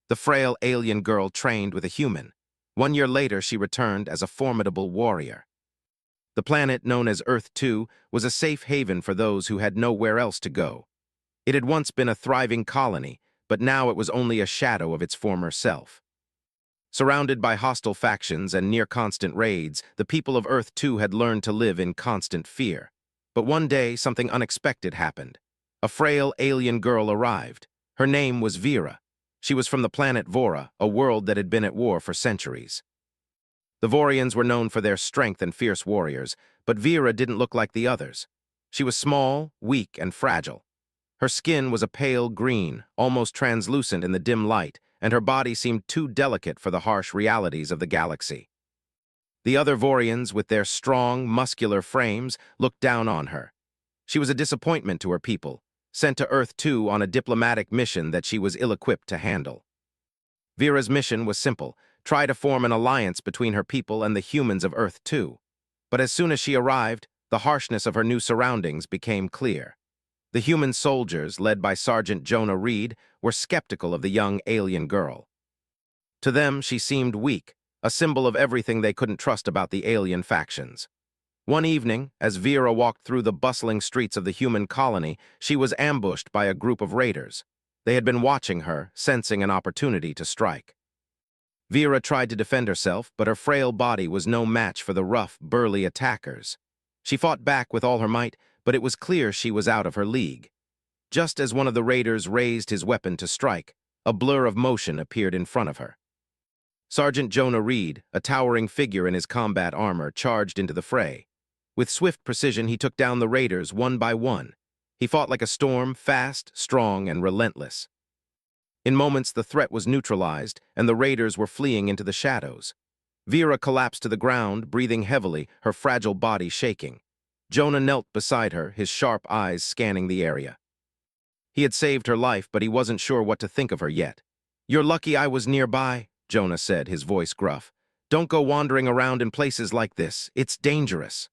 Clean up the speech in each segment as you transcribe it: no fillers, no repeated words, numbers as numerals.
The frail alien girl trained with a human. 1 year later, she returned as a formidable warrior. The planet, known as Earth 2, was a safe haven for those who had nowhere else to go. It had once been a thriving colony, but now it was only a shadow of its former self. Surrounded by hostile factions and near-constant raids, the people of Earth 2 had learned to live in constant fear. But one day, something unexpected happened. A frail alien girl arrived. Her name was Vera. She was from the planet Vora, a world that had been at war for centuries. The Vorians were known for their strength and fierce warriors, but Vera didn't look like the others. She was small, weak, and fragile. Her skin was a pale green, almost translucent in the dim light, and her body seemed too delicate for the harsh realities of the galaxy. The other Vorians, with their strong, muscular frames, looked down on her. She was a disappointment to her people, sent to Earth 2 on a diplomatic mission that she was ill-equipped to handle. Vera's mission was simple: try to form an alliance between her people and the humans of Earth 2. But as soon as she arrived, the harshness of her new surroundings became clear. The human soldiers, led by Sergeant Jonah Reed, were skeptical of the young alien girl. To them, she seemed weak, a symbol of everything they couldn't trust about the alien factions. One evening, as Vera walked through the bustling streets of the human colony, she was ambushed by a group of raiders. They had been watching her, sensing an opportunity to strike. Vera tried to defend herself, but her frail body was no match for the rough, burly attackers. She fought back with all her might, but it was clear she was out of her league. Just as one of the raiders raised his weapon to strike, a blur of motion appeared in front of her. Sergeant Jonah Reed, a towering figure in his combat armor, charged into the fray. With swift precision, he took down the raiders one by one. He fought like a storm, fast, strong, and relentless. In moments, the threat was neutralized, and the raiders were fleeing into the shadows. Vera collapsed to the ground, breathing heavily, her fragile body shaking. Jonah knelt beside her, his sharp eyes scanning the area. He had saved her life, but he wasn't sure what to think of her yet. "You're lucky I was nearby," Jonah said, his voice gruff. "Don't go wandering around in places like this. It's dangerous."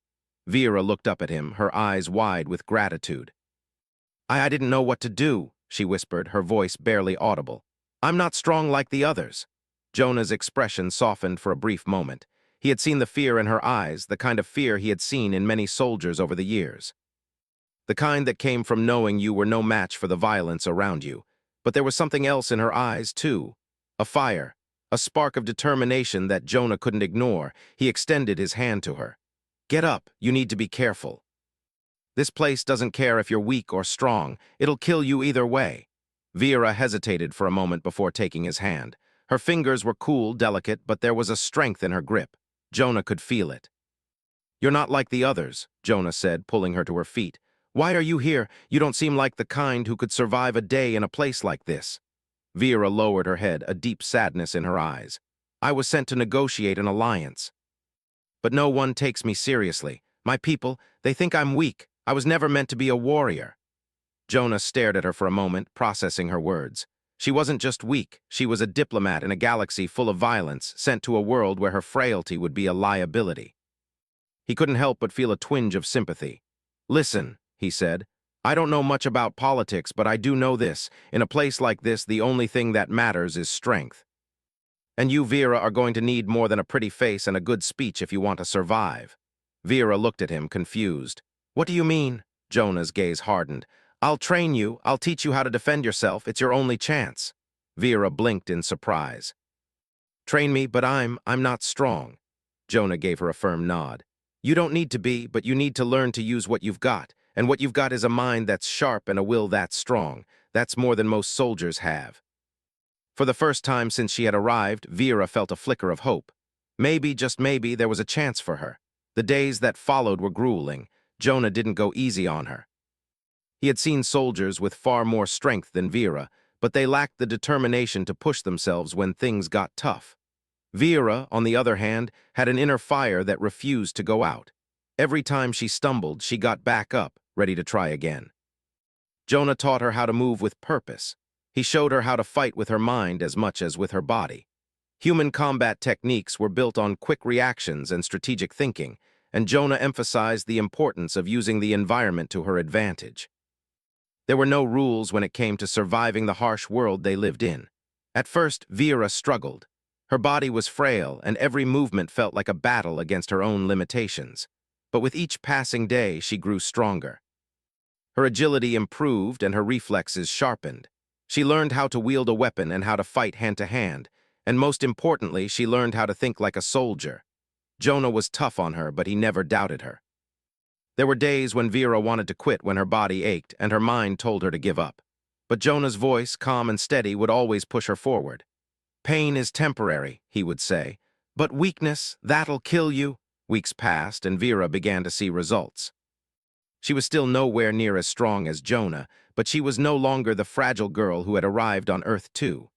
Vera looked up at him, her eyes wide with gratitude. I didn't know what to do," she whispered, her voice barely audible. "I'm not strong like the others." Jonah's expression softened for a brief moment. He had seen the fear in her eyes, the kind of fear he had seen in many soldiers over the years. The kind that came from knowing you were no match for the violence around you. But there was something else in her eyes, too. A fire, a spark of determination that Jonah couldn't ignore. He extended his hand to her. "Get up, you need to be careful. This place doesn't care if you're weak or strong. It'll kill you either way." Vera hesitated for a moment before taking his hand. Her fingers were cool, delicate, but there was a strength in her grip. Jonah could feel it. "You're not like the others," Jonah said, pulling her to her feet. "Why are you here? You don't seem like the kind who could survive a day in a place like this." Vera lowered her head, a deep sadness in her eyes. "I was sent to negotiate an alliance. But no one takes me seriously. My people, they think I'm weak. I was never meant to be a warrior." Jonah stared at her for a moment, processing her words. She wasn't just weak, she was a diplomat in a galaxy full of violence, sent to a world where her frailty would be a liability. He couldn't help but feel a twinge of sympathy. "Listen," he said, "I don't know much about politics, but I do know this. In a place like this, the only thing that matters is strength. And you, Vera, are going to need more than a pretty face and a good speech if you want to survive." Vera looked at him, confused. "What do you mean?" Jonah's gaze hardened. "I'll train you. I'll teach you how to defend yourself. It's your only chance." Vera blinked in surprise. "Train me, but I'm not strong." Jonah gave her a firm nod. "You don't need to be, but you need to learn to use what you've got. And what you've got is a mind that's sharp and a will that's strong. That's more than most soldiers have." For the first time since she had arrived, Vera felt a flicker of hope. Maybe, just maybe, there was a chance for her. The days that followed were grueling. Jonah didn't go easy on her. He had seen soldiers with far more strength than Vera, but they lacked the determination to push themselves when things got tough. Vera, on the other hand, had an inner fire that refused to go out. Every time she stumbled, she got back up, ready to try again. Jonah taught her how to move with purpose. He showed her how to fight with her mind as much as with her body. Human combat techniques were built on quick reactions and strategic thinking, and Jonah emphasized the importance of using the environment to her advantage. There were no rules when it came to surviving the harsh world they lived in. At first, Vera struggled. Her body was frail, and every movement felt like a battle against her own limitations. But with each passing day, she grew stronger. Her agility improved and her reflexes sharpened. She learned how to wield a weapon and how to fight hand-to-hand, and most importantly, she learned how to think like a soldier. Jonah was tough on her, but he never doubted her. There were days when Vera wanted to quit when her body ached and her mind told her to give up. But Jonah's voice, calm and steady, would always push her forward. "Pain is temporary," he would say, "but weakness, that'll kill you." Weeks passed and Vera began to see results. She was still nowhere near as strong as Jonah, but she was no longer the fragile girl who had arrived on Earth too.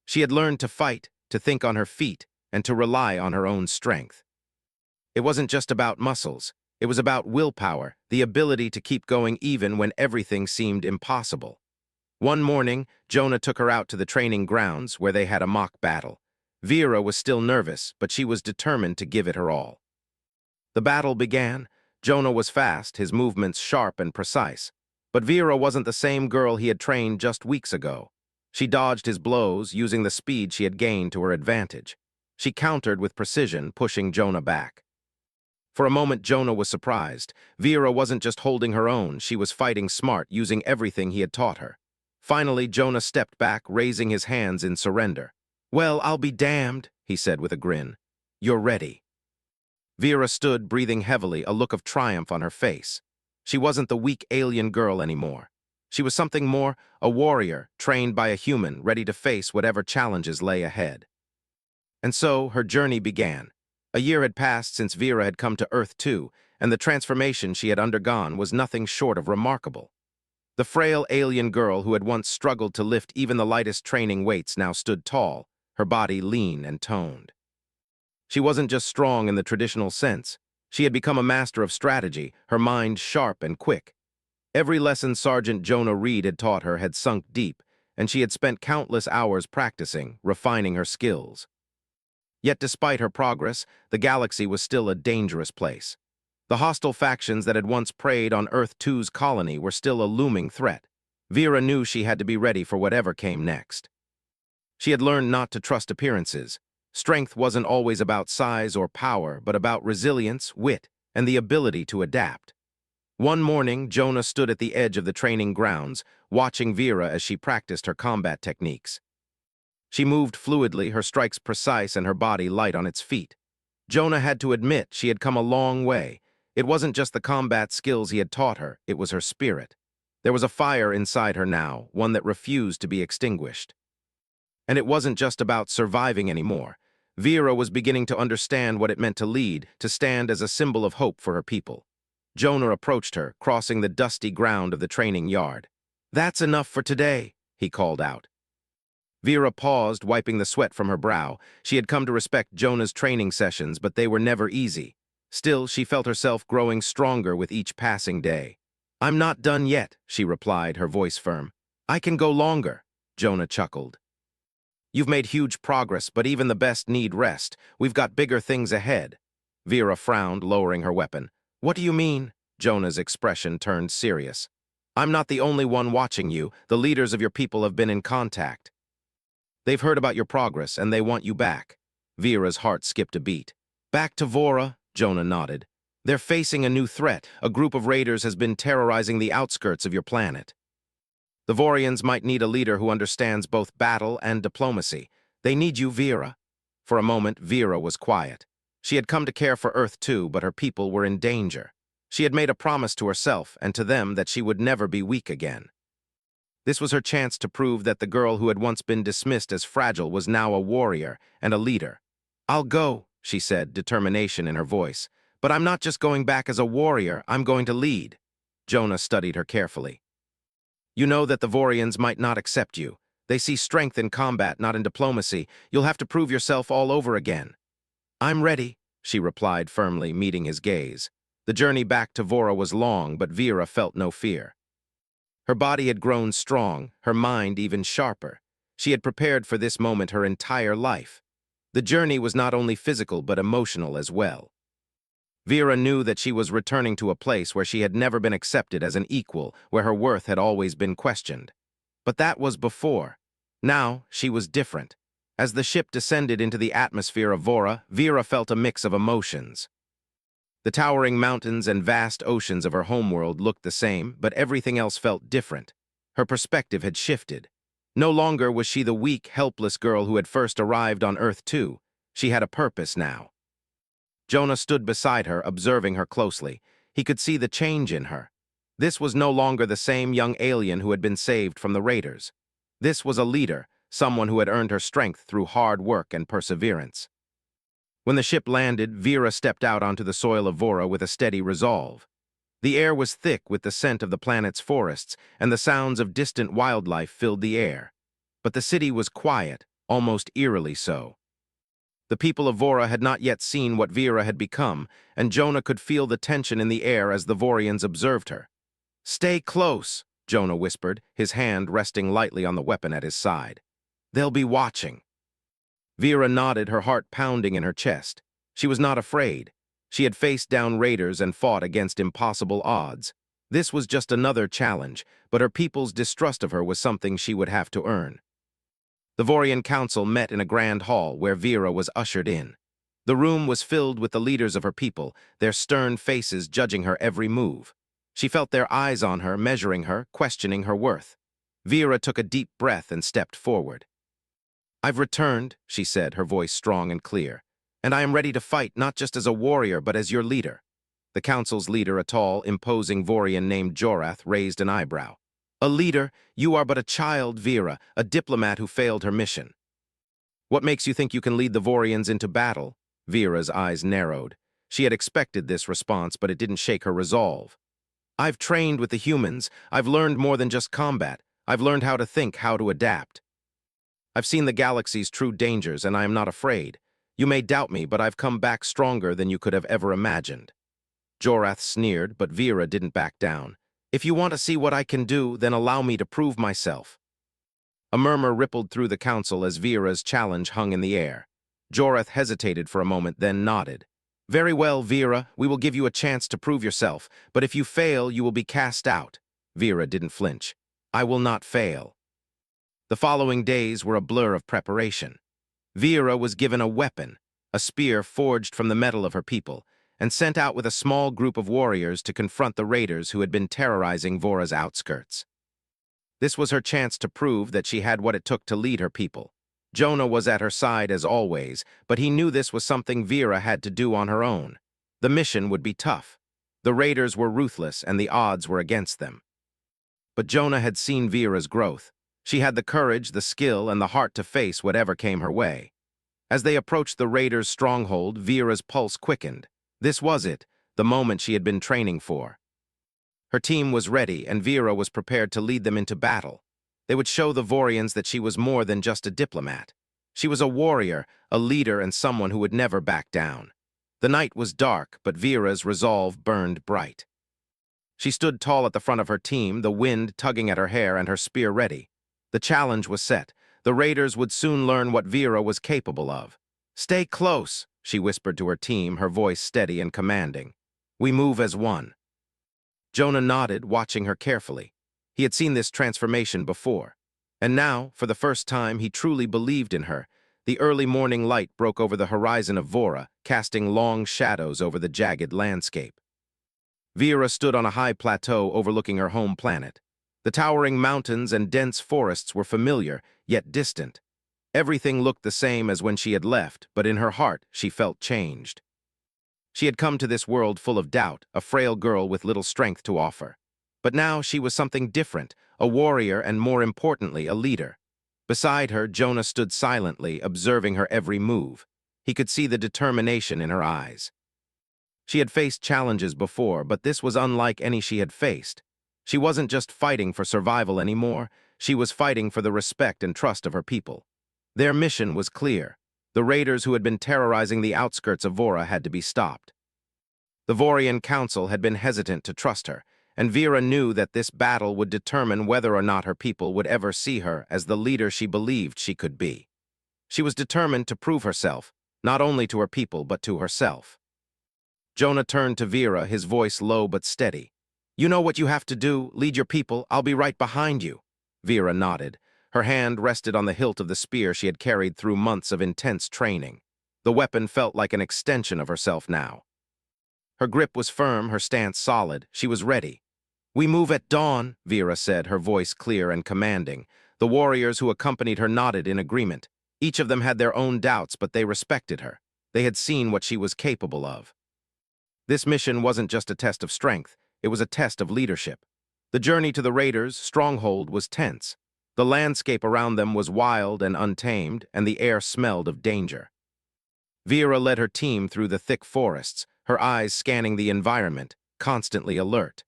She had learned to fight, to think on her feet, and to rely on her own strength. It wasn't just about muscles. It was about willpower, the ability to keep going even when everything seemed impossible. One morning, Jonah took her out to the training grounds where they had a mock battle. Vera was still nervous, but she was determined to give it her all. The battle began. Jonah was fast, his movements sharp and precise. But Vera wasn't the same girl he had trained just weeks ago. She dodged his blows, using the speed she had gained to her advantage. She countered with precision, pushing Jonah back. For a moment, Jonah was surprised. Vera wasn't just holding her own, she was fighting smart, using everything he had taught her. Finally, Jonah stepped back, raising his hands in surrender. "Well, I'll be damned," he said with a grin. "You're ready." Vera stood, breathing heavily, a look of triumph on her face. She wasn't the weak alien girl anymore. She was something more, a warrior, trained by a human, ready to face whatever challenges lay ahead. And so, her journey began. A year had passed since Vera had come to Earth too, and the transformation she had undergone was nothing short of remarkable. The frail alien girl who had once struggled to lift even the lightest training weights now stood tall, her body lean and toned. She wasn't just strong in the traditional sense. She had become a master of strategy, her mind sharp and quick. Every lesson Sergeant Jonah Reed had taught her had sunk deep, and she had spent countless hours practicing, refining her skills. Yet despite her progress, the galaxy was still a dangerous place. The hostile factions that had once preyed on Earth-2's colony were still a looming threat. Vera knew she had to be ready for whatever came next. She had learned not to trust appearances. Strength wasn't always about size or power, but about resilience, wit, and the ability to adapt. One morning, Jonah stood at the edge of the training grounds, watching Vera as she practiced her combat techniques. She moved fluidly, her strikes precise and her body light on its feet. Jonah had to admit she had come a long way. It wasn't just the combat skills he had taught her, it was her spirit. There was a fire inside her now, one that refused to be extinguished. And it wasn't just about surviving anymore. Vera was beginning to understand what it meant to lead, to stand as a symbol of hope for her people. Jonah approached her, crossing the dusty ground of the training yard. "That's enough for today," he called out. Vera paused, wiping the sweat from her brow. She had come to respect Jonah's training sessions, but they were never easy. Still, she felt herself growing stronger with each passing day. "I'm not done yet," she replied, her voice firm. "I can go longer," Jonah chuckled. "You've made huge progress, but even the best need rest. We've got bigger things ahead." Vera frowned, lowering her weapon. "What do you mean?" Jonah's expression turned serious. "I'm not the only one watching you. The leaders of your people have been in contact. They've heard about your progress, and they want you back." Vera's heart skipped a beat. "Back to Vora?" Jonah nodded. "They're facing a new threat. A group of raiders has been terrorizing the outskirts of your planet. The Vorians might need a leader who understands both battle and diplomacy. They need you, Vera." For a moment, Vera was quiet. She had come to care for Earth too, but her people were in danger. She had made a promise to herself and to them that she would never be weak again. This was her chance to prove that the girl who had once been dismissed as fragile was now a warrior and a leader. "I'll go," she said, determination in her voice. "But I'm not just going back as a warrior, I'm going to lead." Jonah studied her carefully. "You know that the Vorians might not accept you. They see strength in combat, not in diplomacy. You'll have to prove yourself all over again." "I'm ready," she replied firmly, meeting his gaze. The journey back to Vora was long, but Vera felt no fear. Her body had grown strong, her mind even sharper. She had prepared for this moment her entire life. The journey was not only physical but emotional as well. Vera knew that she was returning to a place where she had never been accepted as an equal, where her worth had always been questioned. But that was before. Now, she was different. As the ship descended into the atmosphere of Vora, Vera felt a mix of emotions. The towering mountains and vast oceans of her homeworld looked the same, but everything else felt different. Her perspective had shifted. No longer was she the weak, helpless girl who had first arrived on Earth 2. She had a purpose now. Jonah stood beside her, observing her closely. He could see the change in her. This was no longer the same young alien who had been saved from the raiders. This was a leader, someone who had earned her strength through hard work and perseverance. When the ship landed, Vera stepped out onto the soil of Vora with a steady resolve. The air was thick with the scent of the planet's forests, and the sounds of distant wildlife filled the air. But the city was quiet, almost eerily so. The people of Vora had not yet seen what Vera had become, and Jonah could feel the tension in the air as the Vorians observed her. "Stay close," Jonah whispered, his hand resting lightly on the weapon at his side. "They'll be watching." Vera nodded, her heart pounding in her chest. She was not afraid. She had faced down raiders and fought against impossible odds. This was just another challenge, but her people's distrust of her was something she would have to earn. The Vorian Council met in a grand hall where Vera was ushered in. The room was filled with the leaders of her people, their stern faces judging her every move. She felt their eyes on her, measuring her, questioning her worth. Vera took a deep breath and stepped forward. "I've returned," she said, her voice strong and clear, "and I am ready to fight not just as a warrior but as your leader." The council's leader, a tall, imposing Vorian named Jorath, raised an eyebrow. "A leader? You are but a child, Vera, a diplomat who failed her mission." "What makes you think you can lead the Vorians into battle?" Vera's eyes narrowed. She had expected this response, but it didn't shake her resolve. "I've trained with the humans. I've learned more than just combat. I've learned how to think, how to adapt. I've seen the galaxy's true dangers, and I am not afraid. You may doubt me, but I've come back stronger than you could have ever imagined." Jorath sneered, but Vera didn't back down. "If you want to see what I can do, then allow me to prove myself." A murmur rippled through the council as Vera's challenge hung in the air. Jorath hesitated for a moment, then nodded. "Very well, Vera, we will give you a chance to prove yourself, but if you fail, you will be cast out." Vera didn't flinch. "I will not fail." The following days were a blur of preparation. Vera was given a weapon, a spear forged from the metal of her people, and sent out with a small group of warriors to confront the raiders who had been terrorizing Vora's outskirts. This was her chance to prove that she had what it took to lead her people. Jonah was at her side as always, but he knew this was something Vera had to do on her own. The mission would be tough. The raiders were ruthless and the odds were against them. But Jonah had seen Vera's growth. She had the courage, the skill, and the heart to face whatever came her way. As they approached the raiders' stronghold, Vera's pulse quickened. This was it, the moment she had been training for. Her team was ready, and Vera was prepared to lead them into battle. They would show the Vorians that she was more than just a diplomat. She was a warrior, a leader, and someone who would never back down. The night was dark, but Vera's resolve burned bright. She stood tall at the front of her team, the wind tugging at her hair and her spear ready. The challenge was set. The raiders would soon learn what Vera was capable of. "Stay close," she whispered to her team, her voice steady and commanding. "We move as one." Jonah nodded, watching her carefully. He had seen this transformation before. And now, for the first time, he truly believed in her. The early morning light broke over the horizon of Vora, casting long shadows over the jagged landscape. Vera stood on a high plateau overlooking her home planet. The towering mountains and dense forests were familiar, yet distant. Everything looked the same as when she had left, but in her heart she felt changed. She had come to this world full of doubt, a frail girl with little strength to offer. But now she was something different, a warrior and, more importantly, a leader. Beside her, Jonah stood silently, observing her every move. He could see the determination in her eyes. She had faced challenges before, but this was unlike any she had faced. She wasn't just fighting for survival anymore, she was fighting for the respect and trust of her people. Their mission was clear. The raiders who had been terrorizing the outskirts of Vora had to be stopped. The Vorian Council had been hesitant to trust her, and Vera knew that this battle would determine whether or not her people would ever see her as the leader she believed she could be. She was determined to prove herself, not only to her people but to herself. Jonah turned to Vera, his voice low but steady. "You know what you have to do, lead your people, I'll be right behind you." Vera nodded. Her hand rested on the hilt of the spear she had carried through months of intense training. The weapon felt like an extension of herself now. Her grip was firm, her stance solid. She was ready. "We move at dawn," Vera said, her voice clear and commanding. The warriors who accompanied her nodded in agreement. Each of them had their own doubts, but they respected her. They had seen what she was capable of. This mission wasn't just a test of strength, it was a test of leadership. The journey to the raiders' stronghold was tense. The landscape around them was wild and untamed, and the air smelled of danger. Vera led her team through the thick forests, her eyes scanning the environment, constantly alert.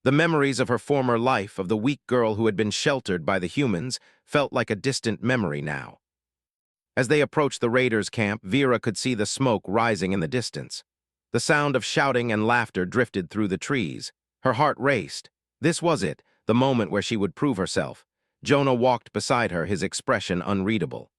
The memories of her former life, of the weak girl who had been sheltered by the humans, felt like a distant memory now. As they approached the raiders' camp, Vera could see the smoke rising in the distance. The sound of shouting and laughter drifted through the trees. Her heart raced. This was it, the moment where she would prove herself. Jonah walked beside her, his expression unreadable.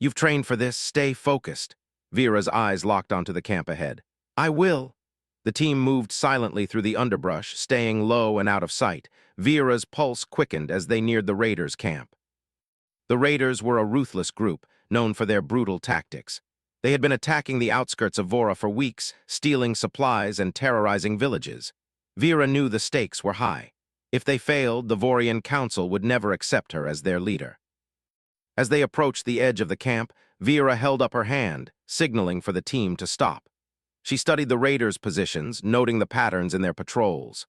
"You've trained for this, stay focused." Vera's eyes locked onto the camp ahead. "I will." The team moved silently through the underbrush, staying low and out of sight. Vera's pulse quickened as they neared the raiders' camp. The raiders were a ruthless group, known for their brutal tactics. They had been attacking the outskirts of Vora for weeks, stealing supplies and terrorizing villages. Vera knew the stakes were high. If they failed, the Vorian Council would never accept her as their leader. As they approached the edge of the camp, Vera held up her hand, signaling for the team to stop. She studied the raiders' positions, noting the patterns in their patrols.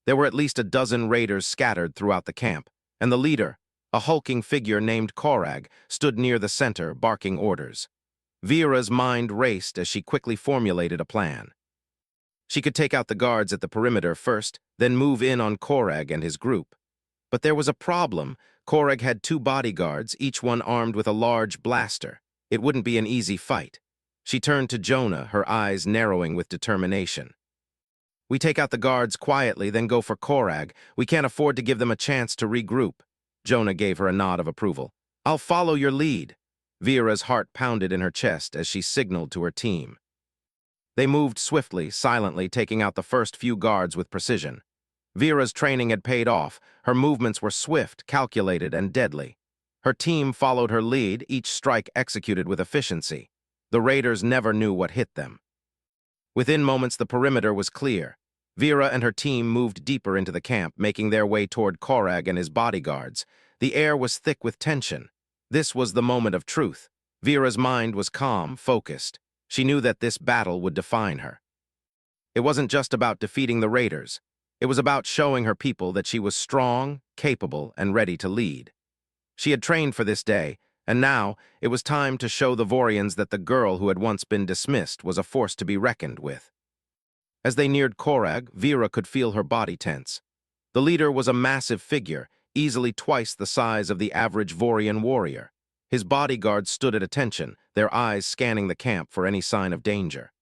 There were at least a dozen raiders scattered throughout the camp, and the leader, a hulking figure named Korag, stood near the center, barking orders. Vera's mind raced as she quickly formulated a plan. She could take out the guards at the perimeter first, then move in on Korag and his group. But there was a problem. Korag had 2 bodyguards, each one armed with a large blaster. It wouldn't be an easy fight. She turned to Jonah, her eyes narrowing with determination. "We take out the guards quietly, then go for Korag. We can't afford to give them a chance to regroup." Jonah gave her a nod of approval. "I'll follow your lead." Vera's heart pounded in her chest as she signaled to her team. They moved swiftly, silently, taking out the first few guards with precision. Vera's training had paid off. Her movements were swift, calculated, and deadly. Her team followed her lead, each strike executed with efficiency. The raiders never knew what hit them. Within moments, the perimeter was clear. Vera and her team moved deeper into the camp, making their way toward Korag and his bodyguards. The air was thick with tension. This was the moment of truth. Vera's mind was calm, focused. She knew that this battle would define her. It wasn't just about defeating the raiders. It was about showing her people that she was strong, capable, and ready to lead. She had trained for this day, and now it was time to show the Vorians that the girl who had once been dismissed was a force to be reckoned with. As they neared Korag, Vera could feel her body tense. The leader was a massive figure, easily twice the size of the average Vorian warrior. His bodyguards stood at attention, their eyes scanning the camp for any sign of danger.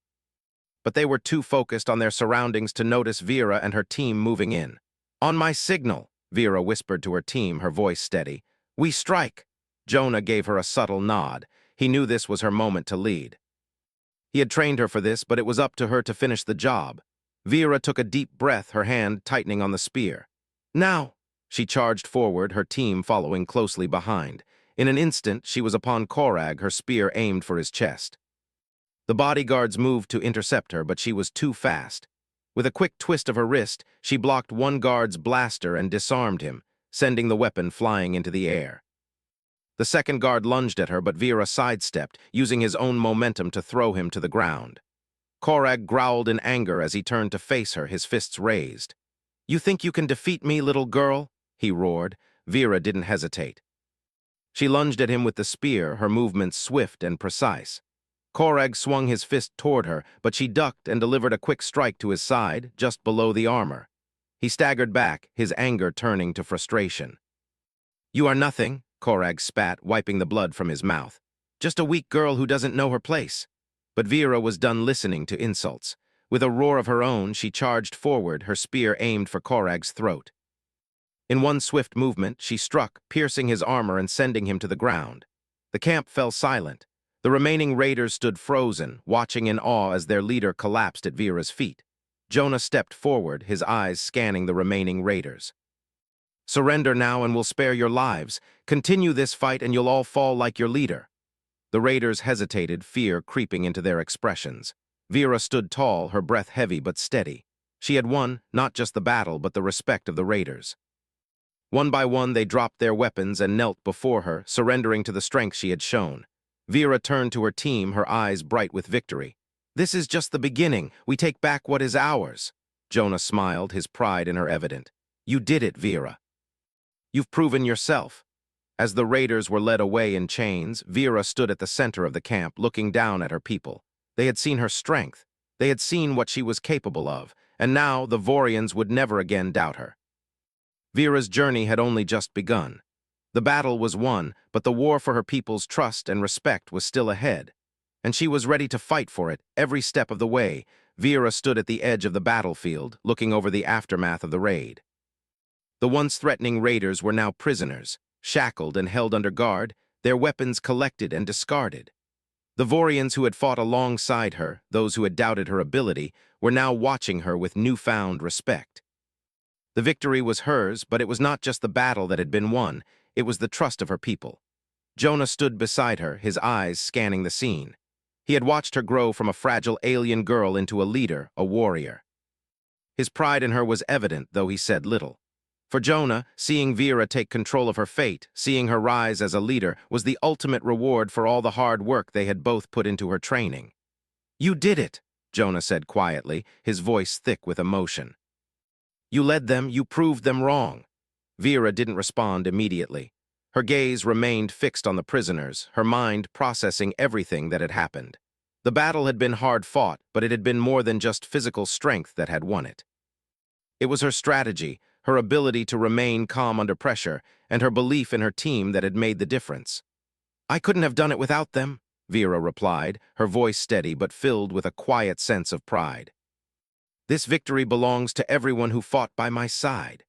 But they were too focused on their surroundings to notice Vera and her team moving in. "On my signal," Vera whispered to her team, her voice steady. "We strike." Jonah gave her a subtle nod. He knew this was her moment to lead. He had trained her for this, but it was up to her to finish the job. Vera took a deep breath, her hand tightening on the spear. "Now!" She charged forward, her team following closely behind. In an instant, she was upon Korag, her spear aimed for his chest. The bodyguards moved to intercept her, but she was too fast. With a quick twist of her wrist, she blocked one guard's blaster and disarmed him, sending the weapon flying into the air. The second guard lunged at her, but Vera sidestepped, using his own momentum to throw him to the ground. Korag growled in anger as he turned to face her, his fists raised. "You think you can defeat me, little girl?" he roared. Vera didn't hesitate. She lunged at him with the spear, her movements swift and precise. Korag swung his fist toward her, but she ducked and delivered a quick strike to his side, just below the armor. He staggered back, his anger turning to frustration. "You are nothing," Korag spat, wiping the blood from his mouth. "Just a weak girl who doesn't know her place." But Vera was done listening to insults. With a roar of her own, she charged forward, her spear aimed for Korag's throat. In one swift movement, she struck, piercing his armor and sending him to the ground. The camp fell silent. The remaining raiders stood frozen, watching in awe as their leader collapsed at Vera's feet. Jonah stepped forward, his eyes scanning the remaining raiders. Surrender now and we'll spare your lives. Continue this fight and you'll all fall like your leader." The raiders hesitated, fear creeping into their expressions. Vera stood tall, her breath heavy but steady. She had won, not just the battle, but the respect of the raiders. One by one, they dropped their weapons and knelt before her, surrendering to the strength she had shown. Vera turned to her team, her eyes bright with victory. "This is just the beginning. We take back what is ours." Jonah smiled, his pride in her evident. "You did it, Vera. You've proven yourself." As the raiders were led away in chains, Vera stood at the center of the camp, looking down at her people. They had seen her strength. They had seen what she was capable of, and now the Vorians would never again doubt her. Vera's journey had only just begun. The battle was won, but the war for her people's trust and respect was still ahead, and she was ready to fight for it every step of the way. Vera stood at the edge of the battlefield, looking over the aftermath of the raid. The once threatening raiders were now prisoners, shackled and held under guard, their weapons collected and discarded. The Vorians who had fought alongside her, those who had doubted her ability, were now watching her with newfound respect. The victory was hers, but it was not just the battle that had been won, it was the trust of her people. Jonah stood beside her, his eyes scanning the scene. He had watched her grow from a fragile alien girl into a leader, a warrior. His pride in her was evident, though he said little. For Jonah, seeing Vera take control of her fate, seeing her rise as a leader, was the ultimate reward for all the hard work they had both put into her training. "You did it," Jonah said quietly, his voice thick with emotion. "You led them, you proved them wrong." Vera didn't respond immediately. Her gaze remained fixed on the prisoners, her mind processing everything that had happened. The battle had been hard fought, but it had been more than just physical strength that had won it. It was her strategy, her ability to remain calm under pressure, and her belief in her team that had made the difference. "I couldn't have done it without them," Vera replied, her voice steady but filled with a quiet sense of pride. "This victory belongs to everyone who fought by my side."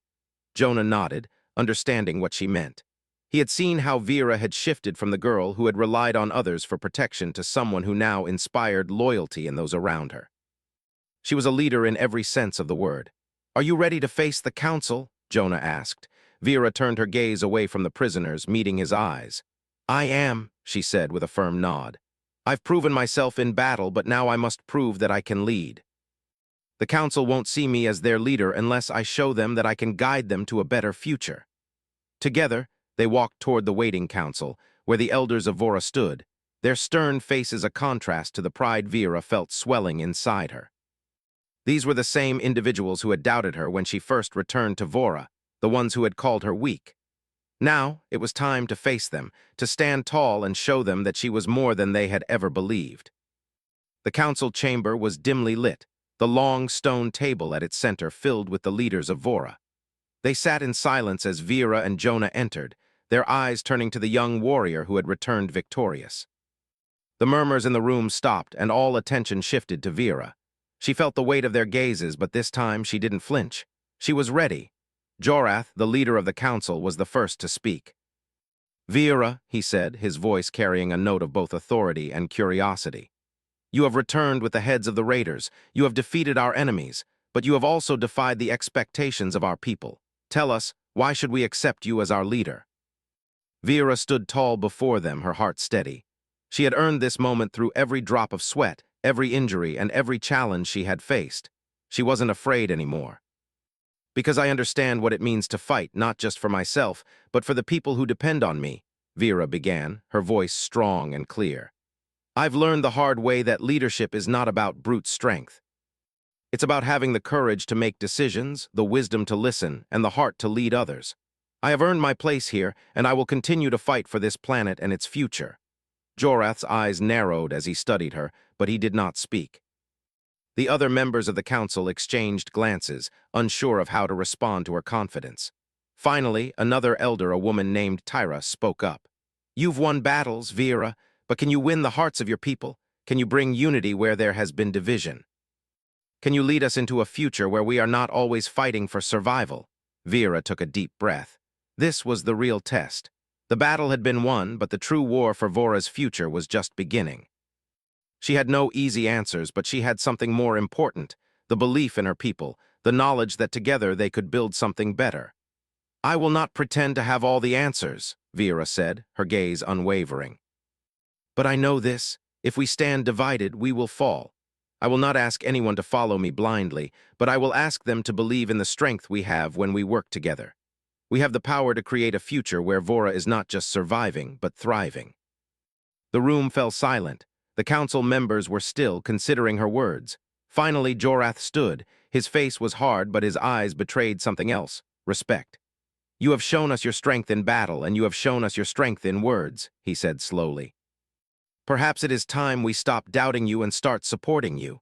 Jonah nodded, understanding what she meant. He had seen how Vera had shifted from the girl who had relied on others for protection to someone who now inspired loyalty in those around her. She was a leader in every sense of the word. "Are you ready to face the council?" Jonah asked. Vera turned her gaze away from the prisoners, meeting his eyes. "I am," she said with a firm nod. "I've proven myself in battle, but now I must prove that I can lead. The council won't see me as their leader unless I show them that I can guide them to a better future." Together, they walked toward the waiting council, where the elders of Vora stood, their stern faces a contrast to the pride Vera felt swelling inside her. These were the same individuals who had doubted her when she first returned to Vora, the ones who had called her weak. Now, it was time to face them, to stand tall and show them that she was more than they had ever believed. The council chamber was dimly lit, the long stone table at its center filled with the leaders of Vora. They sat in silence as Vera and Jonah entered, their eyes turning to the young warrior who had returned victorious. The murmurs in the room stopped, and all attention shifted to Vera. She felt the weight of their gazes, but this time she didn't flinch. She was ready. Jorath, the leader of the council, was the first to speak. "Vera," he said, his voice carrying a note of both authority and curiosity. "You have returned with the heads of the raiders. You have defeated our enemies, but you have also defied the expectations of our people. Tell us, why should we accept you as our leader?" Vera stood tall before them, her heart steady. She had earned this moment through every drop of sweat, every injury, and every challenge she had faced. She wasn't afraid anymore. "Because I understand what it means to fight, not just for myself, but for the people who depend on me," Vera began, her voice strong and clear. "I've learned the hard way that leadership is not about brute strength. It's about having the courage to make decisions, the wisdom to listen, and the heart to lead others. I have earned my place here, and I will continue to fight for this planet and its future." Jorath's eyes narrowed as he studied her, but he did not speak. The other members of the council exchanged glances, unsure of how to respond to her confidence. Finally, another elder, a woman named Tyra, spoke up. "You've won battles, Vera, but can you win the hearts of your people? Can you bring unity where there has been division? Can you lead us into a future where we are not always fighting for survival?" Vera took a deep breath. This was the real test. The battle had been won, but the true war for Vora's future was just beginning. She had no easy answers, but she had something more important, the belief in her people, the knowledge that together they could build something better. I will not pretend to have all the answers, Vera said, her gaze unwavering. But I know this. If we stand divided, we will fall. I will not ask anyone to follow me blindly, but I will ask them to believe in the strength we have when we work together. We have the power to create a future where Vora is not just surviving, but thriving. The room fell silent. The council members were still considering her words. Finally, Jorath stood. His face was hard, but his eyes betrayed something else: respect. You have shown us your strength in battle, and you have shown us your strength in words, he said slowly. Perhaps it is time we stop doubting you and start supporting you.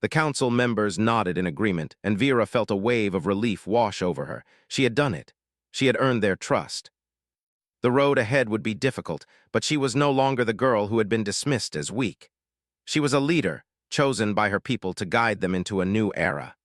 The council members nodded in agreement, and Vera felt a wave of relief wash over her. She had done it. She had earned their trust. The road ahead would be difficult, but she was no longer the girl who had been dismissed as weak. She was a leader, chosen by her people to guide them into a new era.